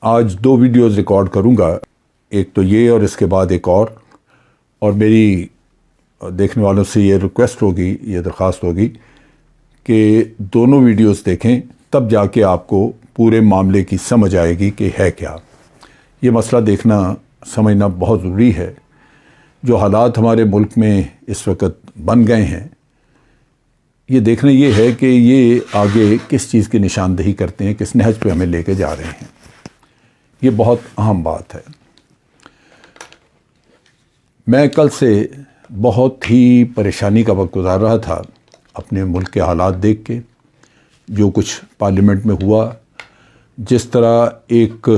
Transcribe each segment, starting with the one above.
آج 2 videos record کروں گا، ایک تو یہ اور اس کے بعد ایک اور میری دیکھنے والوں سے یہ ریکویسٹ ہوگی، یہ درخواست ہوگی کہ دونوں ویڈیوز دیکھیں، تب جا کے آپ کو پورے معاملے کی سمجھ آئے گی کہ ہے کیا۔ یہ مسئلہ دیکھنا سمجھنا بہت ضروری ہے۔ جو حالات ہمارے ملک میں اس وقت بن گئے ہیں، یہ دیکھنا یہ ہے کہ یہ آگے کس چیز کی نشاندہی کرتے ہیں، کس نہج پہ ہمیں لے کے جا رہے ہیں۔ یہ بہت اہم بات ہے۔ میں کل سے بہت ہی پریشانی کا وقت گزار رہا تھا اپنے ملک کے حالات دیکھ کے، جو کچھ پارلیمنٹ میں ہوا، جس طرح ایک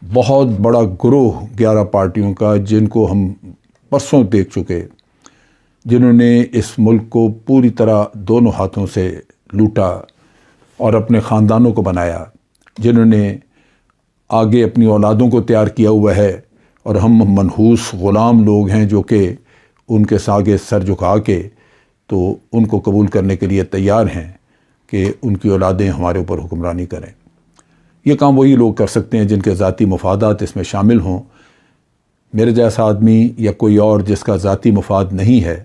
بہت بڑا گروہ 11 پارٹیوں کا، جن کو ہم پرسوں دیکھ چکے، جنہوں نے اس ملک کو پوری طرح دونوں ہاتھوں سے لوٹا اور اپنے خاندانوں کو بنایا، جنہوں نے آگے اپنی اولادوں کو تیار کیا ہوا ہے، اور ہم منحوس غلام لوگ ہیں جو کہ ان کے آگے سر جھکا کے تو ان کو قبول کرنے کے لیے تیار ہیں کہ ان کی اولادیں ہمارے اوپر حکمرانی کریں۔ یہ کام وہی لوگ کر سکتے ہیں جن کے ذاتی مفادات اس میں شامل ہوں۔ میرے جیسا آدمی یا کوئی اور جس کا ذاتی مفاد نہیں ہے،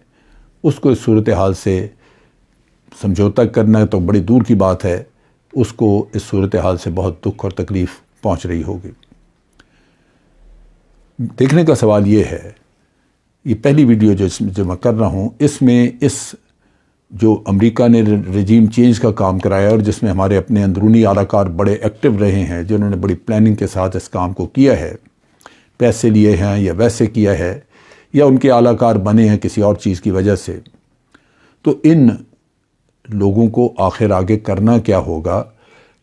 اس کو اس صورتحال سے سمجھوتا کرنا تو بڑی دور کی بات ہے، اس کو اس صورتحال سے بہت دکھ اور تکلیف پہنچ رہی ہوگی۔ دیکھنے کا سوال یہ ہے، یہ پہلی ویڈیو جو میں کر رہا ہوں، اس میں جو امریکہ نے رجیم چینج کا کام کرایا اور جس میں ہمارے اپنے اندرونی اعلی کار بڑے ایکٹیو رہے ہیں، جنہوں نے بڑی پلاننگ کے ساتھ اس کام کو کیا ہے، پیسے لیے ہیں یا ویسے کیا ہے، یا ان کے اعلی کار بنے ہیں کسی اور چیز کی وجہ سے، تو ان لوگوں کو آخر آگے کرنا کیا ہوگا؟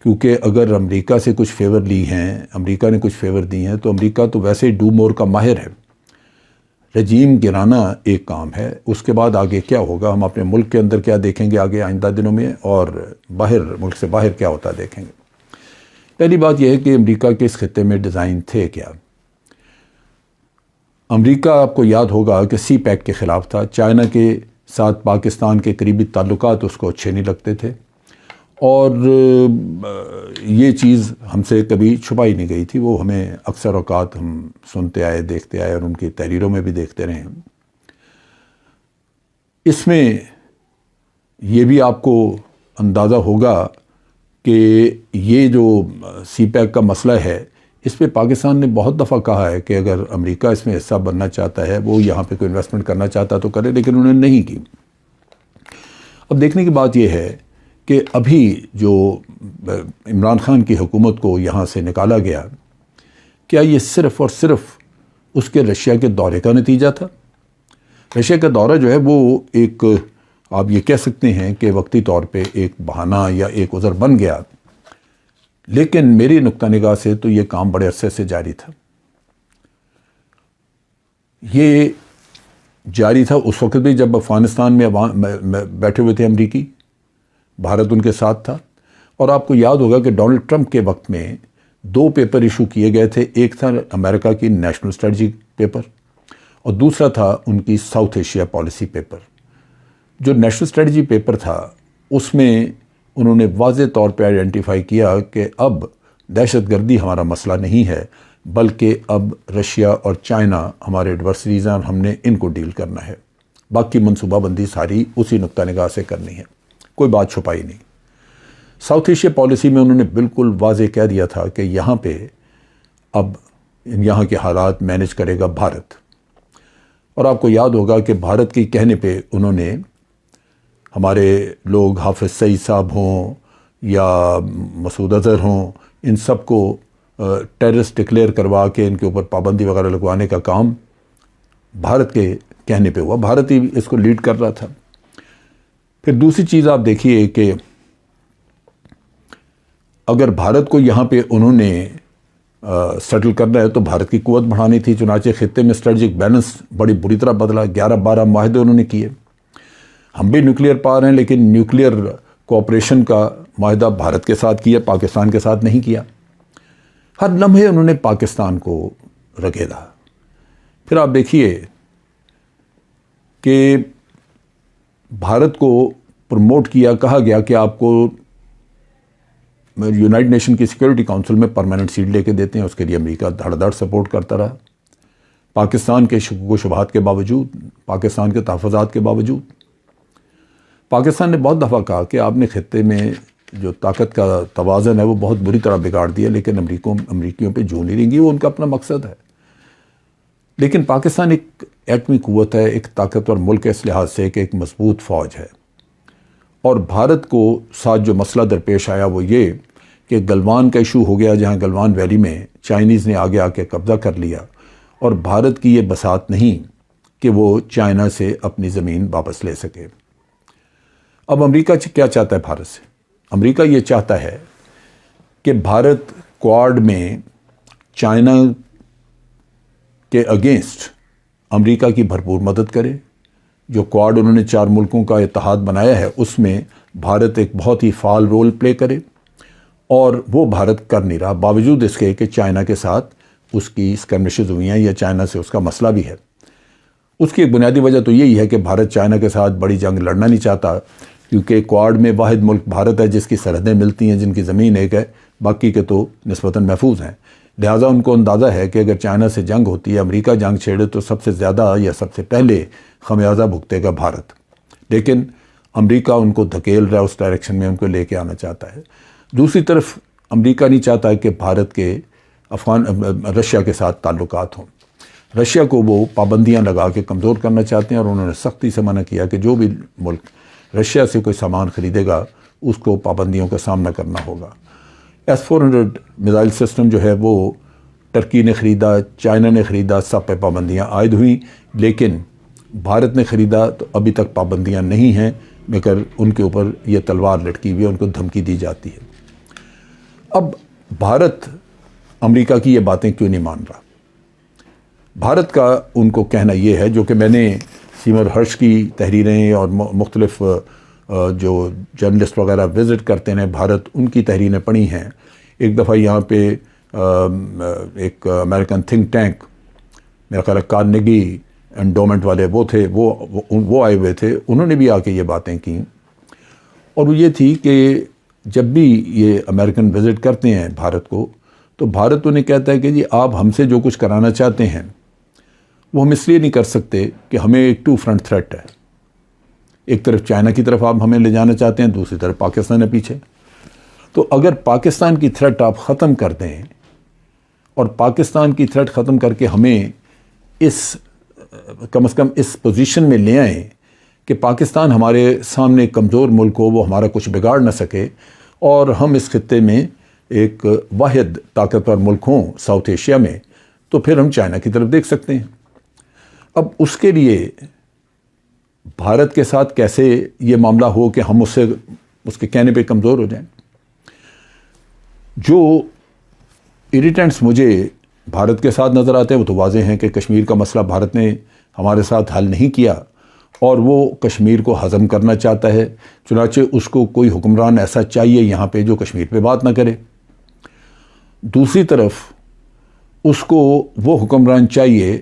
کیونکہ اگر امریکہ سے کچھ فیور لی ہیں، امریکہ نے کچھ فیور دی ہیں، تو امریکہ تو ویسے ہی ڈو مور کا ماہر ہے۔ رجیم گرانا ایک کام ہے، اس کے بعد آگے کیا ہوگا، ہم اپنے ملک کے اندر کیا دیکھیں گے آگے آئندہ دنوں میں، اور باہر ملک سے باہر کیا ہوتا دیکھیں گے۔ پہلی بات یہ ہے کہ امریکہ کے اس خطے میں ڈیزائن تھے کیا۔ امریکہ آپ کو یاد ہوگا کہ سی پیک کے خلاف تھا، چائنا کے ساتھ پاکستان کے قریبی تعلقات اس کو اچھے نہیں لگتے تھے، اور یہ چیز ہم سے کبھی چھپائی نہیں گئی تھی، وہ ہمیں اکثر اوقات ہم سنتے آئے، دیکھتے آئے، اور ان کی تحریروں میں بھی دیکھتے رہے ہیں۔ اس میں یہ بھی آپ کو اندازہ ہوگا کہ یہ جو سی پیک کا مسئلہ ہے، اس پہ پاکستان نے بہت دفعہ کہا ہے کہ اگر امریکہ اس میں حصہ بننا چاہتا ہے، وہ یہاں پہ کوئی انویسٹمنٹ کرنا چاہتا تو کرے، لیکن انہوں نے نہیں کی۔ اب دیکھنے کی بات یہ ہے کہ ابھی جو عمران خان کی حکومت کو یہاں سے نکالا گیا، کیا یہ صرف اور صرف اس کے رشیا کے دورے کا نتیجہ تھا؟ رشیا کا دورہ جو ہے وہ ایک، آپ یہ کہہ سکتے ہیں کہ وقتی طور پہ ایک بہانہ یا ایک عذر بن گیا، لیکن میری نقطہ نگاہ سے تو یہ کام بڑے عرصے سے جاری تھا۔ یہ جاری تھا اس وقت بھی جب افغانستان میں بیٹھے ہوئے تھے امریکی، بھارت ان کے ساتھ تھا، اور آپ کو یاد ہوگا کہ ڈونلڈ ٹرمپ کے وقت میں 2 پیپر ایشو کیے گئے تھے، ایک تھا امریکہ کی نیشنل اسٹریٹجی پیپر، اور دوسرا تھا ان کی ساؤتھ ایشیا پالیسی پیپر۔ جو نیشنل اسٹریٹجی پیپر تھا، اس میں انہوں نے واضح طور پہ آئیڈینٹیفائی کیا کہ اب دہشت گردی ہمارا مسئلہ نہیں ہے، بلکہ اب رشیا اور چائنا ہمارے ایڈورسریز ہیں، اور ہم نے ان کو ڈیل کرنا ہے۔ باقی منصوبہ بندی ساری اسی نقطہ نگاہ سے کرنی ہے، کوئی بات چھپائی نہیں۔ ساؤتھ ایشیا پالیسی میں انہوں نے بالکل واضح کہہ دیا تھا کہ یہاں پہ اب یہاں کے حالات مینج کرے گا بھارت، اور آپ کو یاد ہوگا کہ بھارت کے کہنے پہ انہوں نے ہمارے لوگ، حافظ سعید صاحب ہوں یا مسعود اظہر ہوں، ان سب کو ٹیررسٹ ڈکلیئر کروا کے ان کے اوپر پابندی وغیرہ لگوانے کا کام بھارت کے کہنے پہ ہوا، بھارت ہی اس کو لیڈ کر رہا تھا۔ پھر دوسری چیز آپ دیکھیے کہ اگر بھارت کو یہاں پہ انہوں نے سیٹل کرنا ہے تو بھارت کی قوت بڑھانی تھی، چنانچہ خطے میں اسٹریٹجک بیلنس بڑی بری طرح بدلا، 11-12 معاہدے انہوں نے کیے۔ ہم بھی نیوکلیئر پاور ہیں، لیکن نیوکلیئر کوآپریشن کا معاہدہ بھارت کے ساتھ کیا، پاکستان کے ساتھ نہیں کیا۔ ہر لمحے انہوں نے پاکستان کو رگیدا۔ پھر آپ دیکھیے کہ بھارت کو پروموٹ کیا، کہا گیا کہ آپ کو یونائٹڈ نیشن کی سیکورٹی کونسل میں پرماننٹ سیٹ لے کے دیتے ہیں. اس کے لیے امریکہ دھڑ دھڑ سپورٹ کرتا رہا, پاکستان کے شکوک و شبہات کے باوجود, پاکستان کے تحفظات کے باوجود. پاکستان نے بہت دفعہ کہا کہ آپ نے خطے میں جو طاقت کا توازن ہے وہ بہت بری طرح بگاڑ دیا, لیکن امریکیوں پہ جھول نہیں رہیں گی, وہ ان کا اپنا مقصد ہے. لیکن پاکستان ایک ایٹمی قوت ہے, ایک طاقتور ملک ہے اس لحاظ سے کہ ایک مضبوط فوج ہے. اور بھارت کو ساتھ جو مسئلہ درپیش آیا وہ یہ کہ گلوان کا ایشو ہو گیا, جہاں گلوان ویلی میں چائنیز نے آگے آ کے قبضہ کر لیا, اور بھارت کی یہ بساط نہیں کہ وہ چائنا سے اپنی زمین واپس لے سکے. اب امریکہ کیا چاہتا ہے بھارت سے؟ امریکہ یہ چاہتا ہے کہ بھارت کوآڈ میں چائنا کے اگینسٹ امریکہ کی بھرپور مدد کرے. جو کوآڈ انہوں نے 4 ملکوں کا اتحاد بنایا ہے اس میں بھارت ایک بہت ہی فعال رول پلے کرے, اور وہ بھارت کر نہیں رہا, باوجود اس کے کہ چائنا کے ساتھ اس کی اسکرمشز ہوئی ہیں یا چائنا سے اس کا مسئلہ بھی ہے. اس کی ایک بنیادی وجہ تو یہی ہے کہ بھارت چائنا کے ساتھ بڑی جنگ لڑنا نہیں چاہتا, کیونکہ کوآڈ میں واحد ملک بھارت ہے جس کی سرحدیں ملتی ہیں, جن کی زمین ایک ہے, باقی کے تو نسبتاً محفوظ ہیں. لہٰذا ان کو اندازہ ہے کہ اگر چائنا سے جنگ ہوتی ہے, امریکہ جنگ چھیڑے, تو سب سے زیادہ یا سب سے پہلے خمیازہ بھگتے گا بھارت. لیکن امریکہ ان کو دھکیل رہا ہے اس ڈائریکشن میں, ان کو لے کے آنا چاہتا ہے. دوسری طرف امریکہ نہیں چاہتا کہ بھارت کے رشیا کے ساتھ تعلقات ہوں. رشیا کو وہ پابندیاں لگا کے کمزور کرنا چاہتے ہیں, اور انہوں نے سختی سے منع کیا کہ جو بھی ملک رشیا سے کوئی سامان خریدے گا اس کو پابندیوں کا سامنا کرنا ہوگا. S-400 میزائل سسٹم جو ہے وہ ٹرکی نے خریدا, چائنا نے خریدا, سب پہ پابندیاں عائد ہوئیں, لیکن بھارت نے خریدا تو ابھی تک پابندیاں نہیں ہیں, مگر ان کے اوپر یہ تلوار لٹکی ہوئی ہے, ان کو دھمکی دی جاتی ہے. اب بھارت امریکہ کی یہ باتیں کیوں نہیں مان رہا؟ بھارت کا ان کو کہنا یہ ہے, جو کہ میں نے سیمر ہرش کی تحریریں اور مختلف جو جرنلسٹ وغیرہ وزٹ کرتے ہیں بھارت, ان کی تحریریں پڑھی ہیں. ایک دفعہ یہاں پہ ایک امریکن تھنک ٹینک, میرا خیال ہے کارنیگی انڈومنٹ والے وہ تھے, وہ آئے ہوئے تھے, انہوں نے بھی آ کے یہ باتیں کیں. اور وہ یہ تھی کہ جب بھی یہ امریکن وزٹ کرتے ہیں بھارت کو, تو بھارت انہیں کہتا ہے کہ جی آپ ہم سے جو کچھ کرانا چاہتے ہیں وہ ہم اس لیے نہیں کر سکتے کہ ہمیں ایک 2 فرنٹ تھریٹ ہے. ایک طرف چائنا کی طرف آپ ہمیں لے جانا چاہتے ہیں, دوسری طرف پاکستان ہے پیچھے. تو اگر پاکستان کی تھریٹ آپ ختم کر دیں, اور پاکستان کی تھریٹ ختم کر کے ہمیں کم از کم اس پوزیشن میں لے آئیں کہ پاکستان ہمارے سامنے کمزور ملک ہو, وہ ہمارا کچھ بگاڑ نہ سکے, اور ہم اس خطے میں ایک واحد طاقتور ملک ہوں ساؤتھ ایشیا میں, تو پھر ہم چائنا کی طرف دیکھ سکتے ہیں. اب اس کے لیے بھارت کے ساتھ کیسے یہ معاملہ ہو کہ ہم اس کے کہنے پہ کمزور ہو جائیں. جو اریٹنٹس مجھے بھارت کے ساتھ نظر آتے ہیں وہ تو واضح ہیں کہ کشمیر کا مسئلہ بھارت نے ہمارے ساتھ حل نہیں کیا, اور وہ کشمیر کو ہضم کرنا چاہتا ہے. چنانچہ اس کو کوئی حکمران ایسا چاہیے یہاں پہ جو کشمیر پہ بات نہ کرے. دوسری طرف اس کو وہ حکمران چاہیے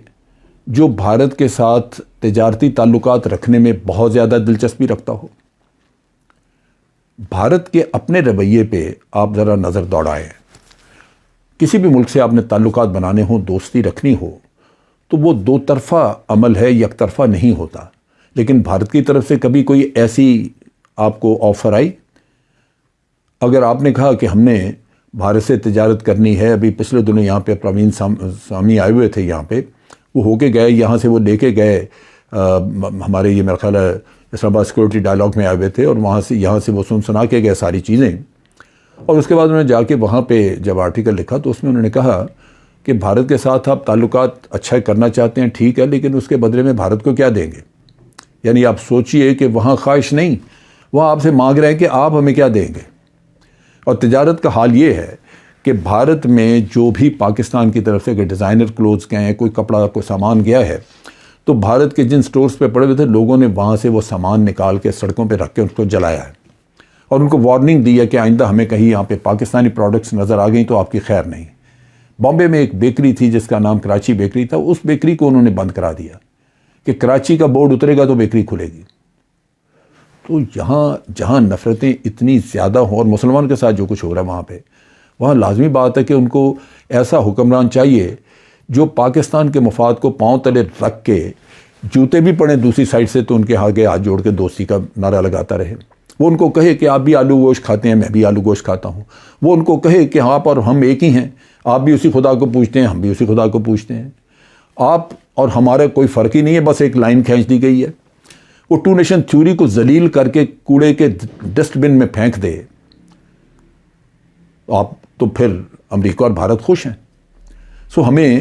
جو بھارت کے ساتھ تجارتی تعلقات رکھنے میں بہت زیادہ دلچسپی رکھتا ہو. بھارت کے اپنے رویے پہ آپ ذرا نظر دوڑائیں. کسی بھی ملک سے آپ نے تعلقات بنانے ہوں, دوستی رکھنی ہو, تو وہ 2 طرفہ عمل ہے, یک طرفہ نہیں ہوتا. لیکن بھارت کی طرف سے کبھی کوئی ایسی آپ کو آفر آئی؟ اگر آپ نے کہا کہ ہم نے بھارت سے تجارت کرنی ہے, ابھی پچھلے دنوں یہاں پہ پروین سامی آئے ہوئے تھے یہاں پہ, وہ ہو کے گئے, یہاں سے وہ لے کے گئے ہمارے یہ میرا خیال ہے اسلام آباد سیکورٹی ڈائلاگ میں آئے ہوئے تھے, اور یہاں سے وہ سنا کے گئے ساری چیزیں. اور اس کے بعد انہوں نے جا کے وہاں پہ جب آرٹیکل لکھا تو اس میں انہوں نے کہا کہ بھارت کے ساتھ آپ تعلقات اچھا کرنا چاہتے ہیں, ٹھیک ہے, لیکن اس کے بدلے میں بھارت کو کیا دیں گے؟ یعنی آپ سوچئے کہ وہاں خواہش نہیں, وہاں آپ سے مانگ رہے ہیں کہ آپ ہمیں کیا دیں گے. اور تجارت کا حال یہ ہے کہ بھارت میں جو بھی پاکستان کی طرف سے اگر ڈیزائنر کلوتھس گئے ہیں, کوئی کپڑا کوئی سامان گیا ہے, تو بھارت کے جن سٹورز پہ پڑے ہوئے تھے لوگوں نے وہاں سے وہ سامان نکال کے سڑکوں پہ رکھ کے اس کو جلایا ہے, اور ان کو وارننگ دی ہے کہ آئندہ ہمیں کہیں یہاں پہ پاکستانی پروڈکٹس نظر آ گئیں تو آپ کی خیر نہیں. بامبے میں ایک بیکری تھی جس کا نام کراچی بیکری تھا, اس بیکری کو انہوں نے بند کرا دیا کہ کراچی کا بورڈ اترے گا تو بیکری کھلے گی. تو یہاں جہاں نفرتیں اتنی زیادہ ہوں اور مسلمان کے ساتھ جو کچھ ہو رہا ہے وہاں پہ، وہاں لازمی بات ہے کہ ان کو ایسا حکمران چاہیے جو پاکستان کے مفاد کو پاؤں تلے رکھ کے جوتے بھی پڑیں دوسری سائڈ سے تو ان کے آگے ہاتھ جوڑ کے دوستی کا نعرہ لگاتا رہے. وہ ان کو کہے کہ آپ بھی آلو گوشت کھاتے ہیں، میں بھی آلو گوشت کھاتا ہوں. وہ ان کو کہے کہ آپ اور ہم ایک ہی ہیں، آپ بھی اسی خدا کو پوجتے ہیں، ہم بھی اسی خدا کو پوجتے ہیں. آپ اور ہمارے کوئی فرق ہی نہیں ہے، بس ایک لائن کھینچ دی گئی ہے. وہ ٹو نیشن تھیوری کو ذلیل کر کے کوڑے کے ڈسٹ بن میں پھینک دے آپ، تو پھر امریکہ اور بھارت خوش ہیں. سو ہمیں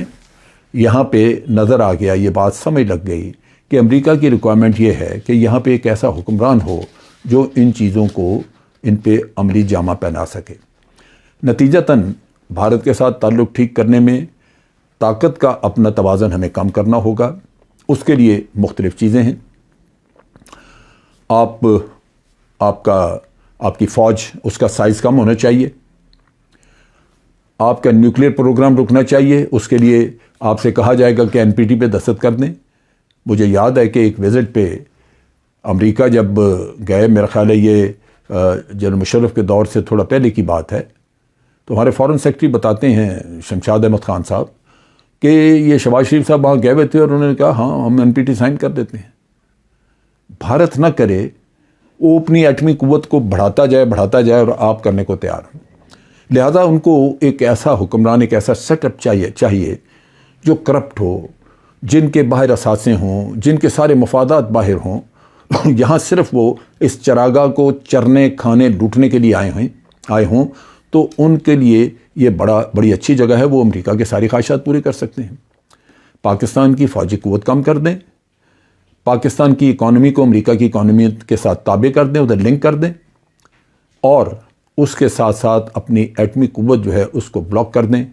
یہاں پہ نظر آ گیا، یہ بات سمجھ لگ گئی کہ امریکہ کی ریکوائرمنٹ یہ ہے کہ یہاں پہ ایک ایسا حکمران ہو جو ان چیزوں کو ان پہ عملی جامہ پہنا سکے. نتیجتاً بھارت کے ساتھ تعلق ٹھیک کرنے میں طاقت کا اپنا توازن ہمیں کم کرنا ہوگا. اس کے لیے مختلف چیزیں ہیں. آپ کی فوج، اس کا سائز کم ہونا چاہیے. آپ کا نیوکلیئر پروگرام رکنا چاہیے. اس کے لیے آپ سے کہا جائے گا کہ NPT پہ دستخط کر دیں. مجھے یاد ہے کہ ایک وزٹ پہ امریکہ جب گئے، میرا خیال ہے یہ جنرل مشرف کے دور سے تھوڑا پہلے کی بات ہے، تو ہمارے فارن سیکرٹری بتاتے ہیں شمشاد احمد خان صاحب کہ یہ شہباز شریف صاحب وہاں گئے ہوئے تھے اور انہوں نے کہا ہاں ہم NPT سائن کر دیتے ہیں. بھارت نہ کرے، وہ اپنی ایٹمی قوت کو بڑھاتا جائے اور آپ کرنے کو تیار ہوں. لہذا ان کو ایک ایسا حکمران، ایک ایسا سیٹ اپ چاہیے جو کرپٹ ہو، جن کے باہر اثاثے ہوں، جن کے سارے مفادات باہر ہوں. یہاں صرف وہ اس چراگاہ کو چرنے، کھانے، لوٹنے کے لیے آئے ہوں تو ان کے لیے یہ بڑی اچھی جگہ ہے. وہ امریکہ کے ساری خواہشات پوری کر سکتے ہیں. پاکستان کی فوجی قوت کم کر دیں، پاکستان کی اکانومی کو امریکہ کی اکانومی کے ساتھ تابع کر دیں، ادھر لنک کر دیں، اور اس کے ساتھ ساتھ اپنی ایٹمی قوت جو ہے اس کو بلاک کر دیں.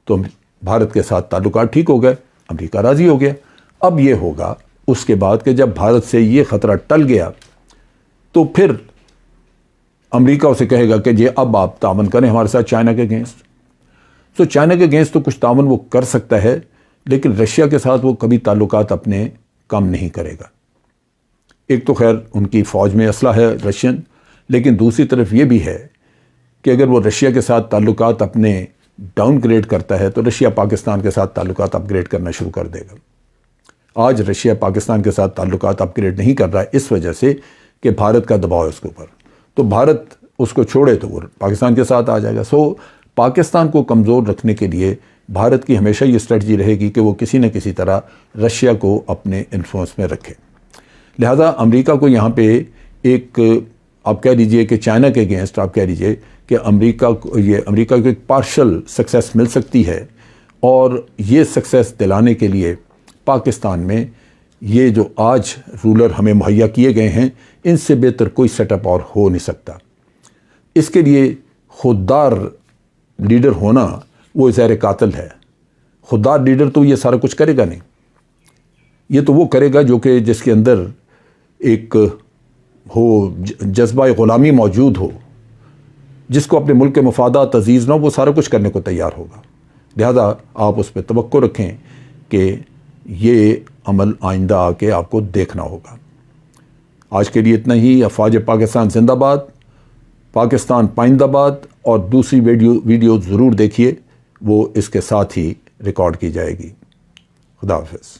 تو بھارت کے ساتھ تعلقات ٹھیک ہو گئے، امریکہ راضی ہو گیا. اب یہ ہوگا اس کے بعد کہ جب بھارت سے یہ خطرہ ٹل گیا تو پھر امریکہ اسے کہے گا کہ یہ اب آپ تعاون کریں ہمارے ساتھ چائنا کے اگینسٹ. تو چائنا کے اگینسٹ تو کچھ تعاون وہ کر سکتا ہے، لیکن رشیا کے ساتھ وہ کبھی تعلقات اپنے کم نہیں کرے گا. ایک تو خیر ان کی فوج میں اسلحہ ہے رشین، لیکن دوسری طرف یہ بھی ہے کہ اگر وہ رشیا کے ساتھ تعلقات اپنے ڈاؤن گریڈ کرتا ہے تو رشیا پاکستان کے ساتھ تعلقات اپ گریڈ کرنا شروع کر دے گا. آج رشیا پاکستان کے ساتھ تعلقات اپ گریڈ نہیں کر رہا ہے اس وجہ سے کہ بھارت کا دباؤ ہے اس کے اوپر. تو بھارت اس کو چھوڑے تو وہ پاکستان کے ساتھ آ جائے گا. سو پاکستان کو کمزور رکھنے کے لیے بھارت کی ہمیشہ یہ اسٹریٹجی رہے گی کہ وہ کسی نہ کسی طرح رشیا کو اپنے انفلوئنس میں رکھے. لہذا امریکہ کو یہاں پہ ایک آپ کہہ لیجئے کہ چائنا کے اگینسٹ آپ کہہ لیجئے کہ امریکہ کو ایک پارشل سکسیس مل سکتی ہے، اور یہ سکسیس دلانے کے لیے پاکستان میں یہ جو آج رولر ہمیں مہیا کیے گئے ہیں ان سے بہتر کوئی سیٹ اپ اور ہو نہیں سکتا. اس کے لیے خوددار لیڈر ہونا وہ زہر قاتل ہے. خوددار لیڈر تو یہ سارا کچھ کرے گا نہیں. یہ تو وہ کرے گا جو کہ جس کے اندر ایک ہو جذبہ غلامی موجود ہو، جس کو اپنے ملک کے مفادات عزیز نہ ہو، وہ سارا کچھ کرنے کو تیار ہوگا. لہذا آپ اس پہ توقع رکھیں کہ یہ عمل آئندہ آ کے آپ کو دیکھنا ہوگا. آج کے لیے اتنا ہی. افواج پاکستان زندہ باد، پاکستان پائندہ باد. اور دوسری ویڈیو ضرور دیکھیے، وہ اس کے ساتھ ہی ریکارڈ کی جائے گی. خدا حافظ.